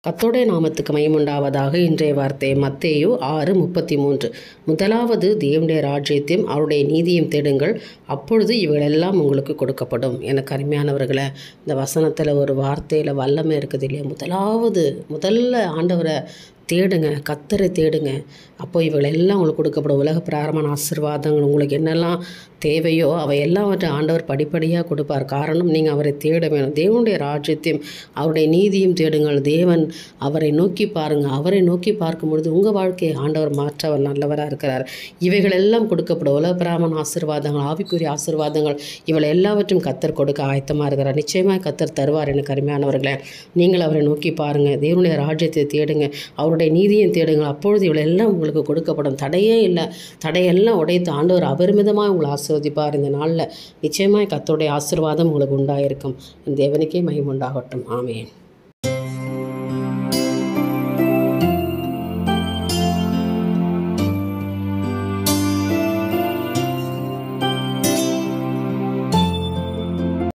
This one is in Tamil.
கர்த்தருடைய நாமத்துக்கு மகிமையுண்டாவதாக. இன்றைய வார்த்தை மத்தேயு 6:33. முதலாவது தேவனுடைய ராஜ்யத்தையும் அவருடைய நீதியும் தேடுங்கள், அப்பொழுது இவைகளெல்லாம் உங்களுக்கு கொடுக்கப்படும். எனக்கு அருமையானவர்களை, இந்த வசனத்தில் ஒரு வார்த்தையில் வல்லமை இருக்குது இல்லையா? முதல்ல ஆண்டவரை தேடுங்க, கர்த்தரை தேடுங்க, அப்போ இவைகளெல்லாம் உங்களுக்கு கொடுக்கப்படும். உலக பிராரமான ஆசீர்வாதங்கள் உங்களுக்கு என்னெல்லாம் தேவையோ அவை எல்லாவற்றையும் ஆண்டவர் படிப்படியாக கொடுப்பார். காரணம், நீங்கள் அவரை தேட வேணும். தேவனுடைய ராஜ்யத்தையும் அவருடைய நீதியும் தேடுங்கள். தேவன் அவரை நோக்கி பாருங்கள். அவரை நோக்கி பார்க்கும் பொழுது உங்கள் வாழ்க்கையை ஆண்டவர் மாற்ற அவர் நல்லவராக இருக்கிறார். இவைகள் எல்லாம் கொடுக்கப்படும். உலக பிராரமான ஆசீர்வாதங்கள், ஆவிக்குரிய ஆசீர்வாதங்கள், இவளை எல்லாவற்றையும் கர்த்தர் கொடுக்க ஆயத்தமாக இருக்கிறார். நிச்சயமாக கர்த்தர் தருவார். எனக்கு அருமையானவர்களே, நீங்கள் அவரை நோக்கி பாருங்கள், தேவனுடைய ராஜ்யத்தை தேடுங்க, அவருடைய நீதியும் தேடுங்கள், அப்பொழுது இவளை எல்லாம் உங்களுக்கு கொடுக்கப்படும். தடையே இல்லை. தடையெல்லாம் உடைத்து ஆண்டவர் அபரிமிதமாக உங்களை ஆசீர்வதிப்பார். இந்த நாளில் நிச்சயமாக கர்த்தருடைய ஆசீர்வாதம் உங்களுக்கு உண்டாயிருக்கும். தேவனுக்கே மகிமை உண்டாகட்டும். ஆமென்.